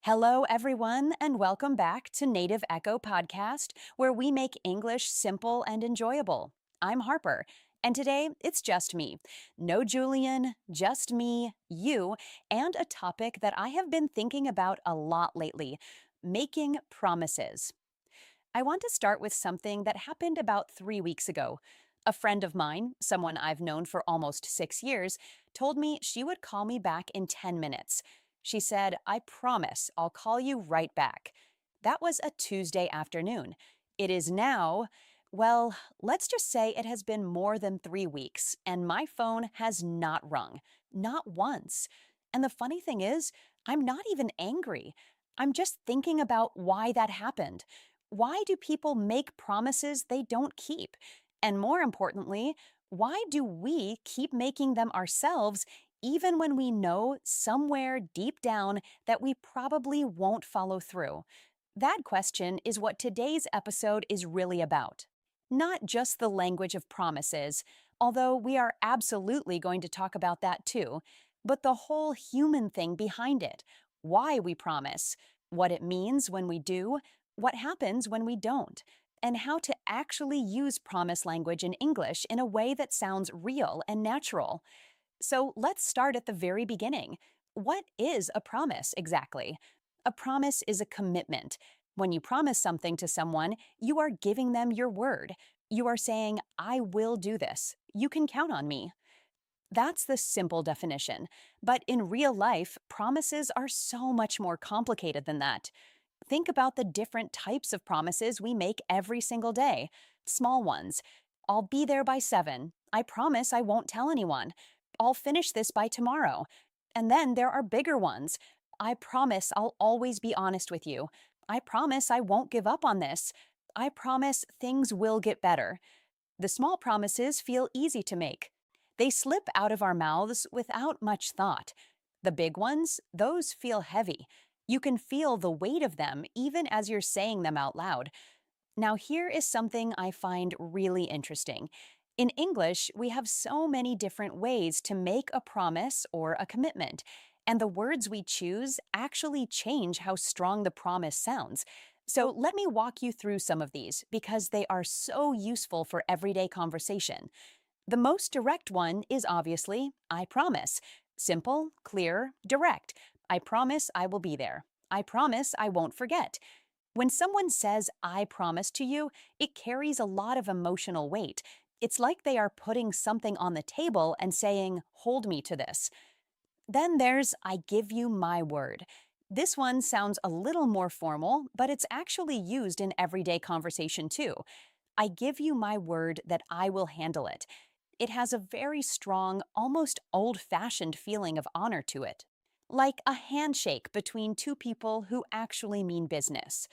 Hello, everyone, and welcome back to Native Echo Podcast, where we make English simple and enjoyable. I'm Harper, and today it's just me. No Julian, just me, you, and a topic that I have been thinking about a lot lately: making promises. I want to start with something that happened about 3 weeks ago. A friend of mine, someone I've known for almost 6 years, told me she would call me back in 10 minutes. She said, "I promise I'll call you right back." That was a Tuesday afternoon. It is now, well, let's just say it has been more than 3 weeks, and my phone has not rung. Not once. And the funny thing is, I'm not even angry. I'm just thinking about why that happened. Why do people make promises they don't keep? And more importantly, why do we keep making them ourselves even when we know somewhere deep down that we probably won't follow through? That question is what today's episode is really about. Not just the language of promises, although we are absolutely going to talk about that too, but the whole human thing behind it: why we promise, what it means when we do, what happens when we don't, and how to actually use promise language in English in a way that sounds real and natural. So let's start at the very beginning. What is a promise exactly? A promise is a commitment. When you promise something to someone, you are giving them your word. You are saying, "I will do this. You can count on me." That's the simple definition. But in real life, promises are so much more complicated than that. Think about the different types of promises we make every single day. Small ones: "I'll be there by 7. I promise I won't tell anyone. I'll finish this by tomorrow." And then there are bigger ones: "I promise I'll always be honest with you. I promise I won't give up on this. I promise things will get better." The small promises feel easy to make. They slip out of our mouths without much thought. The big ones, those feel heavy. You can feel the weight of them even as you're saying them out loud. Now, here is something I find really interesting. In English, we have so many different ways to make a promise or a commitment, and the words we choose actually change how strong the promise sounds. So let me walk you through some of these because they are so useful for everyday conversation. The most direct one is obviously, "I promise." Simple, clear, direct. I promise I will be there. I promise I won't forget. When someone says, "I promise" to you, it carries a lot of emotional weight. It's like they are putting something on the table and saying, "Hold me to this." Then there's, "I give you my word." This one sounds a little more formal, but it's actually used in everyday conversation too. I give you my word that I will handle it. It has a very strong, almost old-fashioned feeling of honor to it. Like a handshake between two people who actually mean business.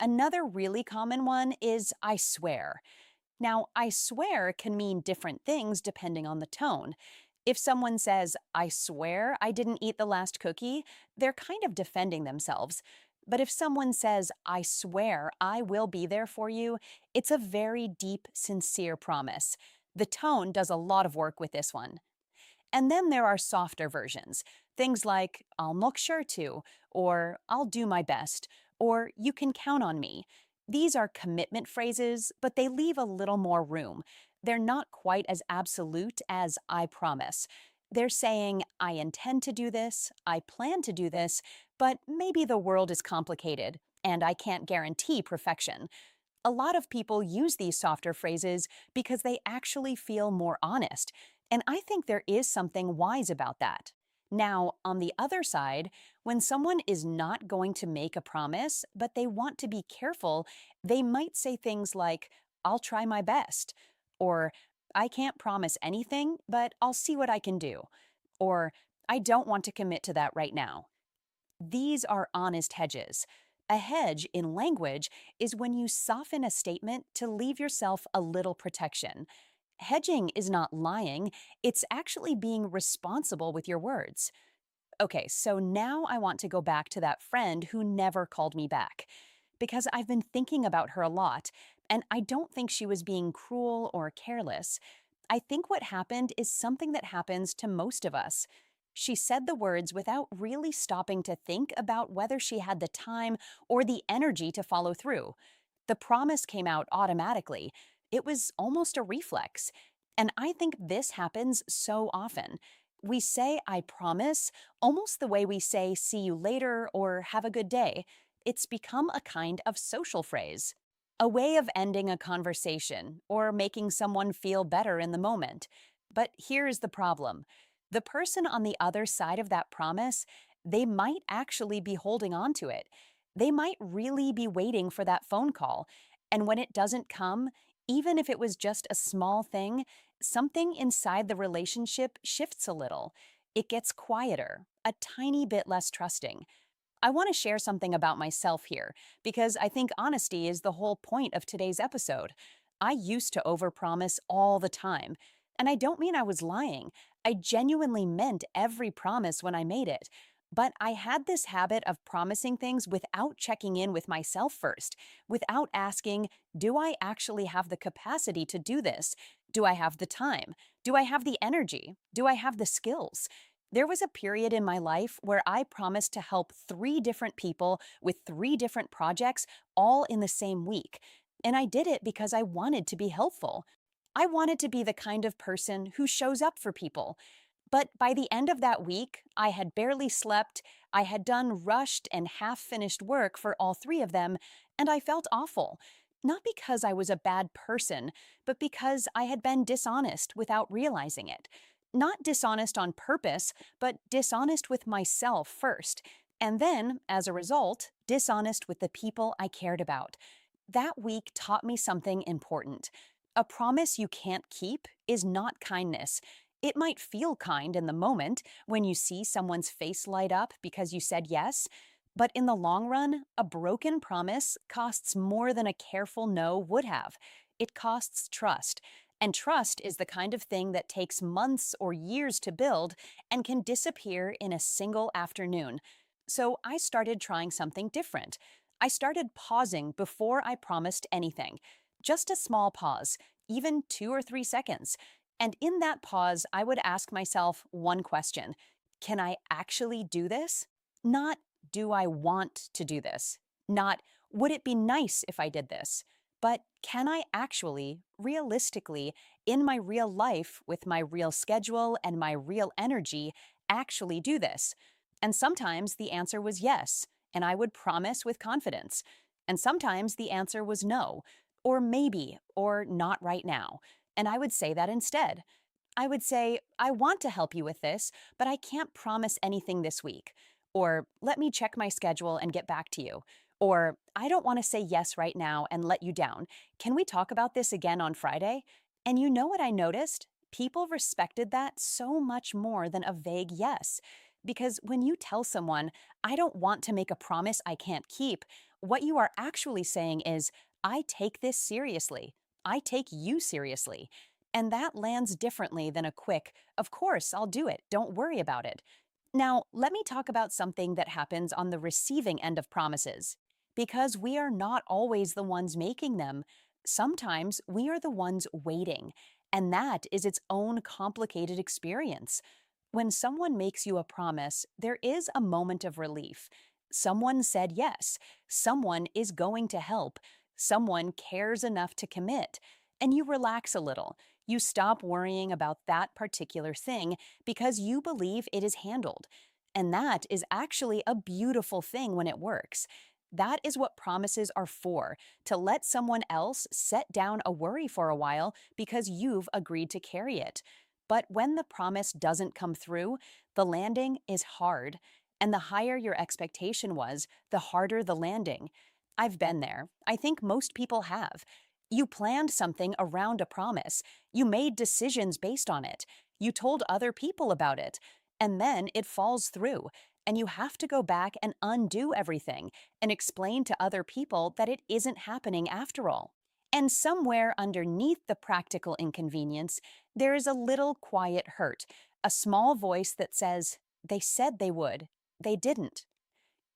Another really common one is "I swear." Now, "I swear" can mean different things depending on the tone. If someone says, "I swear I didn't eat the last cookie," they're kind of defending themselves. But if someone says, "I swear I will be there for you," it's a very deep, sincere promise. The tone does a lot of work with this one. And then there are softer versions. Things like, "I'll make sure to," or "I'll do my best," or "You can count on me." These are commitment phrases, but they leave a little more room. They're not quite as absolute as "I promise." They're saying, "I intend to do this, I plan to do this, but maybe the world is complicated, and I can't guarantee perfection." A lot of people use these softer phrases because they actually feel more honest, and I think there is something wise about that. Now, on the other side, when someone is not going to make a promise, but they want to be careful, they might say things like, "I'll try my best," or "I can't promise anything, but I'll see what I can do," or "I don't want to commit to that right now." These are honest hedges. A hedge in language is when you soften a statement to leave yourself a little protection. Hedging is not lying, it's actually being responsible with your words. Okay, so now I want to go back to that friend who never called me back, because I've been thinking about her a lot, and I don't think she was being cruel or careless. I think what happened is something that happens to most of us. She said the words without really stopping to think about whether she had the time or the energy to follow through. The promise came out automatically. It was almost a reflex. And I think this happens so often. We say, I promise, almost the way we say, see you later or have a good day. It's become a kind of social phrase, a way of ending a conversation or making someone feel better in the moment. But here's the problem: the person on the other side of that promise, they might actually be holding on to it. They might really be waiting for that phone call. And when it doesn't come, even if it was just a small thing, something inside the relationship shifts a little. It gets quieter, a tiny bit less trusting. I want to share something about myself here because I think honesty is the whole point of today's episode. I used to overpromise all the time, and I don't mean I was lying. I genuinely meant every promise when I made it. But I had this habit of promising things without checking in with myself first, without asking, do I actually have the capacity to do this? Do I have the time? Do I have the energy? Do I have the skills? There was a period in my life where I promised to help three different people with three different projects all in the same week. And I did it because I wanted to be helpful. I wanted to be the kind of person who shows up for people. But by the end of that week, I had barely slept, I had done rushed and half finished work for all three of them, and I felt awful. Not because I was a bad person, but because I had been dishonest without realizing it. Not dishonest on purpose, but dishonest with myself first. And then, as a result, dishonest with the people I cared about. That week taught me something important. A promise you can't keep is not kindness. It might feel kind in the moment when you see someone's face light up because you said yes, but in the long run, a broken promise costs more than a careful no would have. It costs trust. And trust is the kind of thing that takes months or years to build and can disappear in a single afternoon. So I started trying something different. I started pausing before I promised anything. Just a small pause, even 2 or 3 seconds. And in that pause, I would ask myself one question: can I actually do this? Not, do I want to do this? Not, would it be nice if I did this? But can I actually, realistically, in my real life, with my real schedule and my real energy, actually do this? And sometimes the answer was yes, and I would promise with confidence. And sometimes the answer was no, or maybe, or not right now. And I would say that instead. I would say, I want to help you with this, but I can't promise anything this week. Or, let me check my schedule and get back to you. Or, I don't want to say yes right now and let you down. Can we talk about this again on Friday? And you know what I noticed? People respected that so much more than a vague yes. Because when you tell someone, I don't want to make a promise I can't keep, what you are actually saying is, I take this seriously. I take you seriously. And that lands differently than a quick, of course, I'll do it, don't worry about it. Now, let me talk about something that happens on the receiving end of promises. Because we are not always the ones making them, sometimes we are the ones waiting. And that is its own complicated experience. When someone makes you a promise, there is a moment of relief. Someone said yes. Someone is going to help. Someone cares enough to commit. And you relax a little. You stop worrying about that particular thing because you believe it is handled. And that is actually a beautiful thing when it works. That is what promises are for, to let someone else set down a worry for a while because you've agreed to carry it. But when the promise doesn't come through, the landing is hard. And the higher your expectation was, the harder the landing. I've been there. I think most people have. You planned something around a promise. You made decisions based on it. You told other people about it. And then it falls through. And you have to go back and undo everything and explain to other people that it isn't happening after all. And somewhere underneath the practical inconvenience, there is a little quiet hurt, a small voice that says, they said they would, they didn't.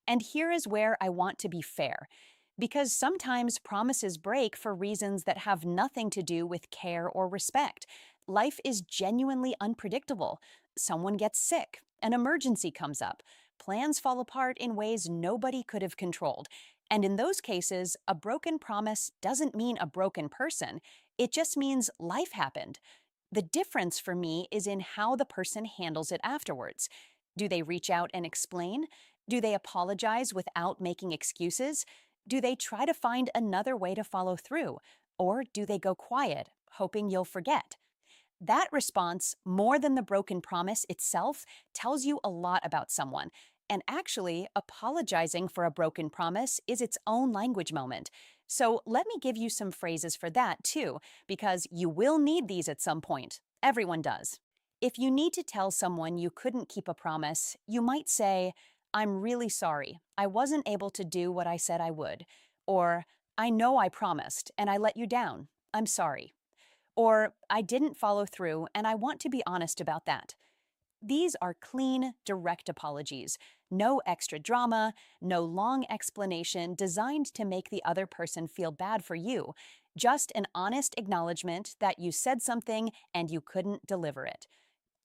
And here is where I want to be fair, because sometimes promises break for reasons that have nothing to do with care or respect. Life is genuinely unpredictable. Someone gets sick, An emergency comes up. Plans fall apart in ways nobody could have controlled. And in those cases, a broken promise doesn't mean a broken person. It just means life happened. The difference for me is in how the person handles it afterwards. Do they reach out and explain? Do they apologize without making excuses? Do they try to find another way to follow through? Or do they go quiet, hoping you'll forget? That response, more than the broken promise itself, tells you a lot about someone. And actually, apologizing for a broken promise is its own language moment. So let me give you some phrases for that too, because you will need these at some point. Everyone does. If you need to tell someone you couldn't keep a promise, you might say, "I'm really sorry. I wasn't able to do what I said I would." Or, "I know I promised and I let you down. I'm sorry." Or, "I didn't follow through and I want to be honest about that." These are clean, direct apologies. No extra drama, no long explanation designed to make the other person feel bad for you. Just an honest acknowledgement that you said something and you couldn't deliver it.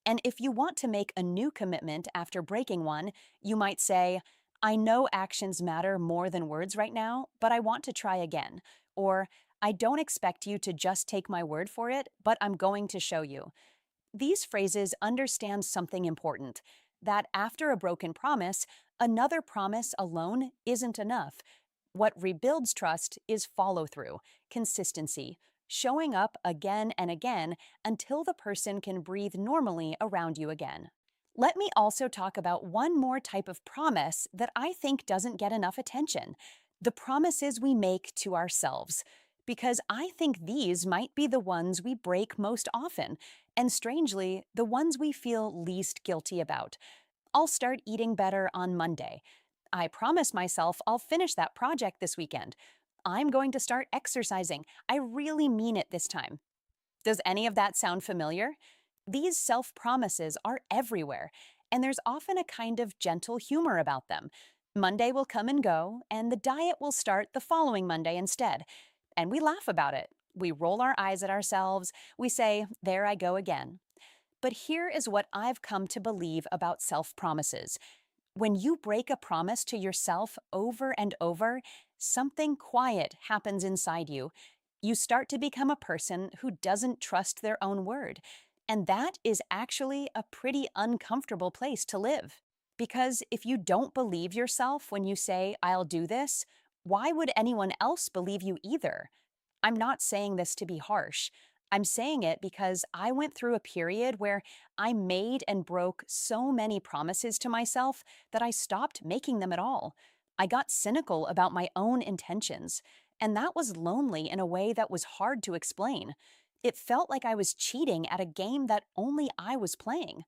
And if you want to make a new commitment after breaking one, you might say, "I know actions matter more than words right now, but I want to try again." Or, "I don't expect you to just take my word for it, but I'm going to show you." These phrases understand something important, that after a broken promise, another promise alone isn't enough. What rebuilds trust is follow through, consistency, showing up again and again until the person can breathe normally around you again. Let me also talk about one more type of promise that I think doesn't get enough attention: the promises we make to ourselves. Because I think these might be the ones we break most often, and strangely, the ones we feel least guilty about. "I'll start eating better on Monday." "I promise myself I'll finish that project this weekend." "I'm going to start exercising. I really mean it this time." Does any of that sound familiar? These self promises are everywhere, and there's often a kind of gentle humor about them. Monday will come and go, and the diet will start the following Monday instead. And we laugh about it. We roll our eyes at ourselves. We say, "There I go again." But here is what I've come to believe about self promises. When you break a promise to yourself over and over, something quiet happens inside you. You start to become a person who doesn't trust their own word. And that is actually a pretty uncomfortable place to live. Because if you don't believe yourself when you say, "I'll do this," why would anyone else believe you either? I'm not saying this to be harsh. I'm saying it because I went through a period where I made and broke so many promises to myself that I stopped making them at all. I got cynical about my own intentions, and that was lonely in a way that was hard to explain. It felt like I was cheating at a game that only I was playing.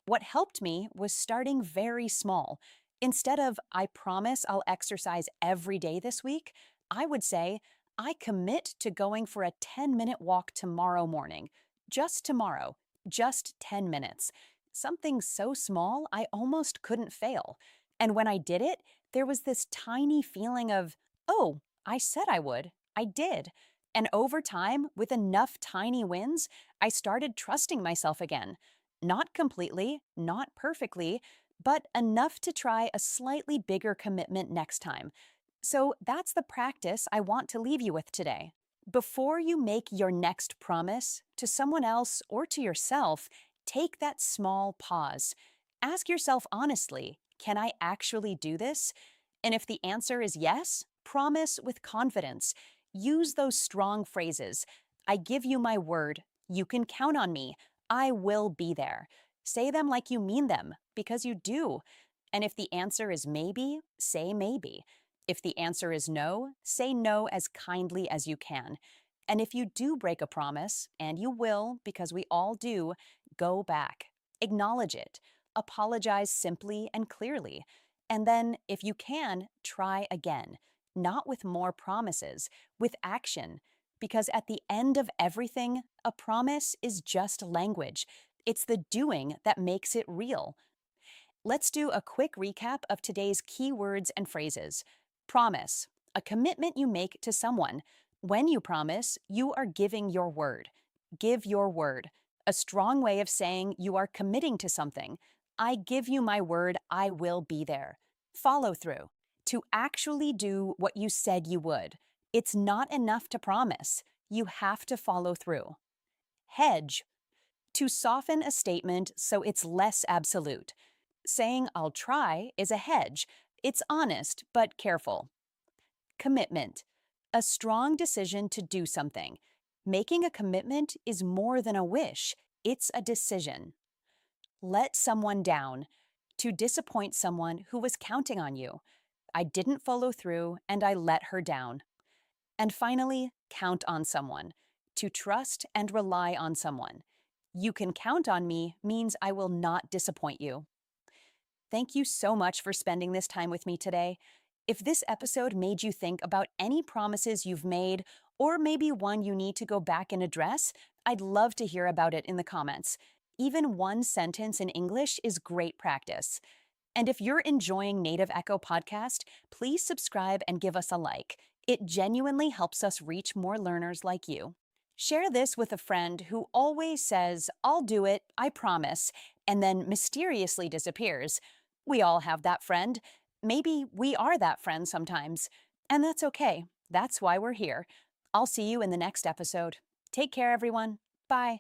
What helped me was starting very small. Instead of, "I promise I'll exercise every day this week," I would say, "I commit to going for a 10-minute walk tomorrow morning. Just tomorrow. Just 10 minutes." Something so small I almost couldn't fail. And when I did it, there was this tiny feeling of, "Oh, I said I would. I did." And over time, with enough tiny wins, I started trusting myself again. Not completely, not perfectly, but enough to try a slightly bigger commitment next time. So that's the practice I want to leave you with today. Before you make your next promise to someone else or to yourself, take that small pause. Ask yourself honestly, "Can I actually do this?" And if the answer is yes, promise with confidence. Use those strong phrases. "I give you my word. You can count on me. I will be there." Say them like you mean them, because you do. And if the answer is maybe, say maybe. If the answer is no, say no as kindly as you can. And if you do break a promise, and you will, because we all do, go back. Acknowledge it. Apologize simply and clearly. And then, if you can, try again. Not with more promises, with action. Because at the end of everything, a promise is just language. It's the doing that makes it real. Let's do a quick recap of today's key words and phrases. Promise, a commitment you make to someone. When you promise, you are giving your word. Give your word, a strong way of saying you are committing to something. I give you my word, I will be there. Follow through. To actually do what you said you would. It's not enough to promise. You have to follow through. Hedge. To soften a statement so it's less absolute. Saying I'll try is a hedge. It's honest but careful. Commitment. A strong decision to do something. Making a commitment is more than a wish, it's a decision. Let someone down. To disappoint someone who was counting on you. I didn't follow through and I let her down. And finally, count on someone. To trust and rely on someone. You can count on me means I will not disappoint you. Thank you so much for spending this time with me today. If this episode made you think about any promises you've made, or maybe one you need to go back and address, I'd love to hear about it in the comments. Even one sentence in English is great practice. And if you're enjoying Native Echo Podcast, please subscribe and give us a like. It genuinely helps us reach more learners like you. Share this with a friend who always says, I'll do it, I promise, and then mysteriously disappears. We all have that friend. Maybe we are that friend sometimes. And that's okay. That's why we're here. I'll see you in the next episode. Take care, everyone. Bye.